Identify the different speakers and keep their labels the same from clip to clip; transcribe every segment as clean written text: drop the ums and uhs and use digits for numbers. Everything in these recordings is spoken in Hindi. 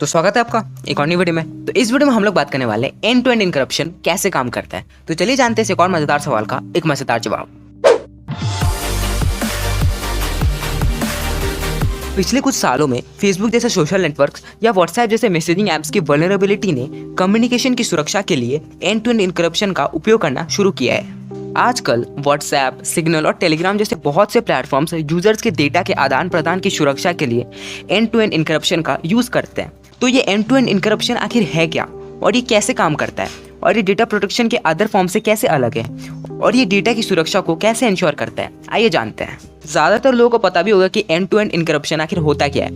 Speaker 1: तो स्वागत है आपका एक और नई वीडियो में। तो इस वीडियो में हम लोग बात करने वाले हैं एंड टू एंड इनक्रप्शन कैसे काम करता है। तो चलिए जानते हैं इस एक और मजेदार सवाल का एक मजेदार जवाब। पिछले कुछ सालों में फेसबुक जैसे सोशल नेटवर्क्स या व्हाट्सएप जैसे मैसेजिंग ऐप्स की वल्नरेबिलिटी ने कम्युनिकेशन की सुरक्षा के लिए एंड टू एंड इनक्रप्शन का उपयोग करना शुरू किया है। आजकल व्हाट्सएप, सिग्नल और टेलीग्राम जैसे बहुत से प्लेटफॉर्म्स यूजर्स के डेटा के आदान प्रदान की सुरक्षा के लिए एंड टू एंड इनक्रप्शन का यूज करते हैं। तो ये एंड टू एंड इनक्रप्शन आखिर है क्या और ये कैसे काम करता है और ये डेटा प्रोटेक्शन के अदर फॉर्म से कैसे अलग है और ये डेटा की सुरक्षा को कैसे इंश्योर करता है, आइए जानते हैं। ज्यादातर लोगों को पता भी होगा कि एंड टू एंड इनक्रप्शन आखिर होता क्या है,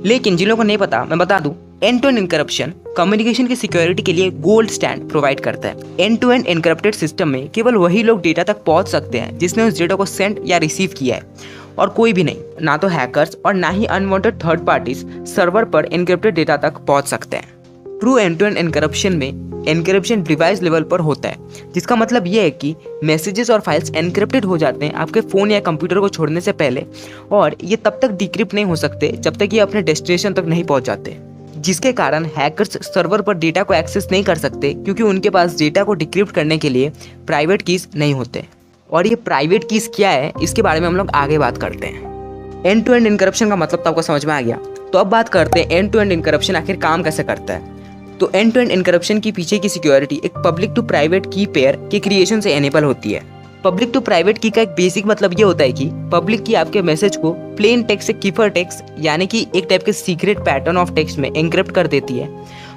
Speaker 1: लेकिन जिन लोगों को नहीं पता मैं बता दूं, end to end encryption communication की सिक्योरिटी के लिए गोल्ड स्टैंड प्रोवाइड करता है। End to end encrypted system में केवल वही लोग डेटा तक पहुंच सकते हैं जिसने उस डेटा को सेंड या रिसीव किया है और कोई भी नहीं, ना तो हैकर्स और ना ही अनवांटेड थर्ड पार्टीज सर्वर पर एन्क्रिप्टेड डेटा तक पहुंच सकते हैं। True end to end encryption में एन्क्रिप्शन डिवाइस लेवल पर होता है, जिसका मतलब यह है कि मैसेजेस और फाइल्स एन्क्रिप्टेड हो जाते हैं आपके फ़ोन या कंप्यूटर को छोड़ने से पहले, और ये तब तक डिक्रिप्ट नहीं हो सकते जब तक ये अपने डेस्टिनेशन तक नहीं पहुंच जाते, जिसके कारण हैकर्स सर्वर पर डेटा को एक्सेस नहीं कर सकते क्योंकि उनके पास डेटा को डिक्रिप्ट करने के लिए प्राइवेट कीज नहीं होते। और ये प्राइवेट कीज क्या है इसके बारे में हम लोग आगे बात करते हैं। एंड टू एंड इनक्रप्शन का मतलब तो आपको समझ में आ गया। तो अब बात करते हैं एंड टू एंड इनक्रप्शन आखिर काम कैसे करता है। तो एंड टू एंड इनक्रप्शन की पीछे की सिक्योरिटी एक पब्लिक टू प्राइवेट की पेयर के क्रिएशन से एनेबल होती है। पब्लिक टू प्राइवेट की का एक बेसिक मतलब ये होता है कि पब्लिक की आपके मैसेज को प्लेन टेक्स्ट से कीफर टेक्स्ट यानी कि एक टाइप के सीक्रेट पैटर्न ऑफ टेक्स्ट में एन्क्रिप्ट कर देती है,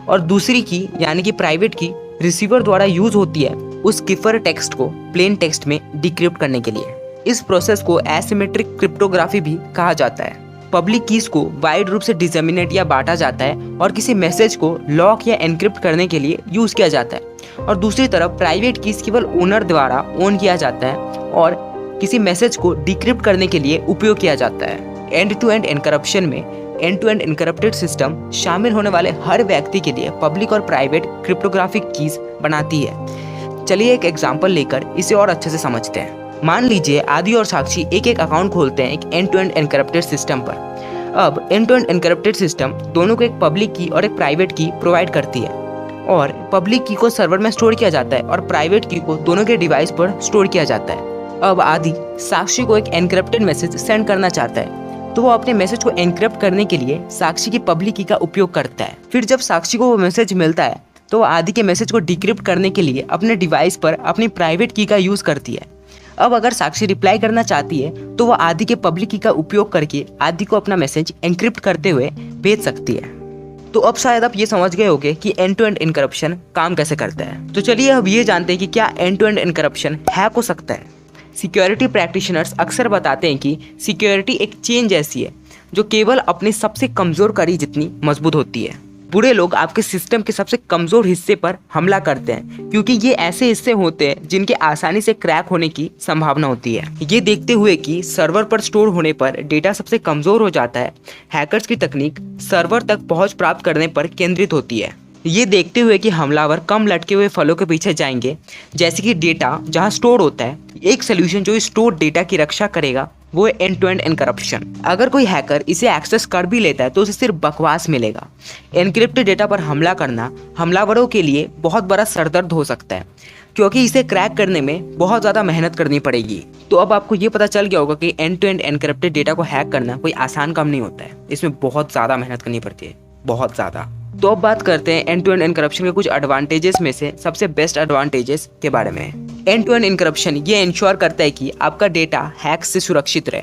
Speaker 1: और दूसरी की यानी कि प्राइवेट की रिसीवर द्वारा यूज होती है उस कीफर टेक्स्ट को प्लेन टेक्स्ट में डिक्रिप्ट करने के लिए। इस प्रोसेस को एसिमेट्रिक क्रिप्टोग्राफी भी कहा जाता है। पब्लिक कीज को वाइड रूप से डिसेमिनेट या बांटा जाता है और किसी मैसेज को लॉक या एनक्रिप्ट करने के लिए यूज किया जाता है, और दूसरी तरफ प्राइवेट कीज केवल ओनर द्वारा ओन किया जाता है और किसी मैसेज को डिक्रिप्ट करने के लिए उपयोग किया जाता है। एंड टू एंड एन्क्रप्शन में end to end encrypted system शामिल होने वाले हर व्यक्ति के लिए पब्लिक और प्राइवेट क्रिप्टोग्राफिक कीज बनाती है। चलिए एक एग्जांपल लेकर इसे और अच्छे से समझते हैं। मान लीजिए आदि और साक्षी एक एक अकाउंट खोलते हैं एक एंड टू एंड एन्क्रप्टेड सिस्टम पर। अब एंड टू एंड एन्क्रप्टेड सिस्टम दोनों को एक पब्लिक की और एक प्राइवेट की प्रोवाइड करती है, और पब्लिक की को सर्वर में स्टोर किया जाता है और प्राइवेट की को दोनों के डिवाइस पर स्टोर किया जाता है। अब आदि साक्षी को एक एन्क्रिप्टेड मैसेज सेंड करना चाहता है, तो वो अपने मैसेज को एन्क्रिप्ट करने के लिए साक्षी की पब्लिक की का उपयोग करता है। फिर जब साक्षी को वो मैसेज मिलता है तो वो आदि के मैसेज को डिक्रिप्ट करने के लिए अपने डिवाइस पर अपनी प्राइवेट की का यूज करती है। अब अगर साक्षी रिप्लाई करना चाहती है तो वो आदि के पब्लिक की का उपयोग करके आदि को अपना मैसेज एन्क्रिप्ट करते हुए भेज सकती है। तो अब शायद आप ये समझ गए होंगे कि एंड टू एंड इनक्रप्शन काम कैसे करता है। तो चलिए अब ये जानते हैं कि क्या end to end encryption hack हो सकता है। सिक्योरिटी प्रैक्टिशनर्स अक्सर बताते हैं कि सिक्योरिटी एक चेन जैसी है जो केवल अपने सबसे कमजोर कड़ी जितनी मजबूत होती है। बुरे लोग आपके सिस्टम के सबसे कमजोर हिस्से पर हमला करते हैं क्योंकि ये ऐसे हिस्से होते हैं जिनके आसानी से क्रैक होने की संभावना होती है। ये देखते हुए कि सर्वर पर स्टोर होने पर डेटा सबसे कमजोर हो जाता है, हैकर्स की तकनीक सर्वर तक पहुंच प्राप्त करने पर केंद्रित होती है। ये देखते हुए कि हमलावर कम लटके हुए फलों के पीछे जाएंगे, जैसे कि डेटा जहां स्टोर होता है। एक सोल्यूशन जो स्टोर डेटा की रक्षा करेगा वो है एंड टू एंड एन्क्रप्शन। अगर कोई हैकर इसे एक्सेस कर भी लेता है तो उसे सिर्फ बकवास मिलेगा। एन्क्रिप्टेड डेटा पर हमला करना हमलावरों के लिए बहुत बड़ा सरदर्द हो सकता है क्योंकि इसे क्रैक करने में बहुत ज़्यादा मेहनत करनी पड़ेगी। तो अब आपको ये पता चल गया होगा कि end to end encrypted data को हैक करना कोई आसान काम नहीं होता है, इसमें बहुत ज़्यादा मेहनत करनी पड़ती है, बहुत ज़्यादा। तो अब बात करते हैं एंड टू एंड एन्क्रप्शन के कुछ एडवांटेजेस में से सबसे बेस्ट एडवांटेजेस के बारे में। एंड टू एंड एन्क्रप्शन ये इंश्योर करता है कि आपका डेटा हैक से सुरक्षित रहे।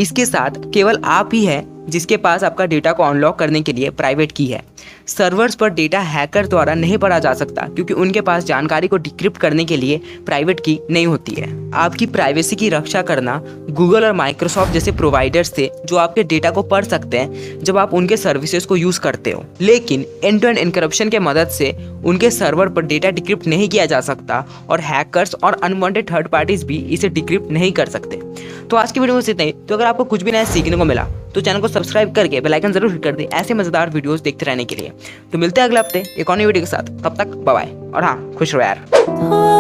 Speaker 1: इसके साथ केवल आप ही है जिसके पास आपका डेटा को अनलॉक करने के लिए प्राइवेट की है। सर्वर्स पर डेटा हैकर द्वारा नहीं पढ़ा जा सकता क्योंकि उनके पास जानकारी को डिक्रिप्ट करने के लिए प्राइवेट की नहीं होती है। आपकी प्राइवेसी की रक्षा करना गूगल और माइक्रोसॉफ्ट जैसे प्रोवाइडर्स थे जो आपके डेटा को पढ़ सकते हैं जब आप उनके सर्विसेज को यूज करते हो, लेकिन एंड टू एंड एन्क्रप्शन के मदद से उनके सर्वर पर डेटा डिक्रिप्ट नहीं किया जा सकता और हैकर्स और अनवांटेड थर्ड पार्टीज भी इसे डिक्रिप्ट नहीं कर सकते। तो आज की वीडियो में इतना ही। तो अगर आपको कुछ भी नया सीखने को मिला तो चैनल को सब्सक्राइब करके बेल आइकन जरूर हिट कर दें ऐसे मजेदार वीडियोस देखते रहने के लिए। तो मिलते हैं अगले हफ्ते एक और नई वीडियो के साथ, तब तक बाय बाय, और हाँ खुश रहो यार।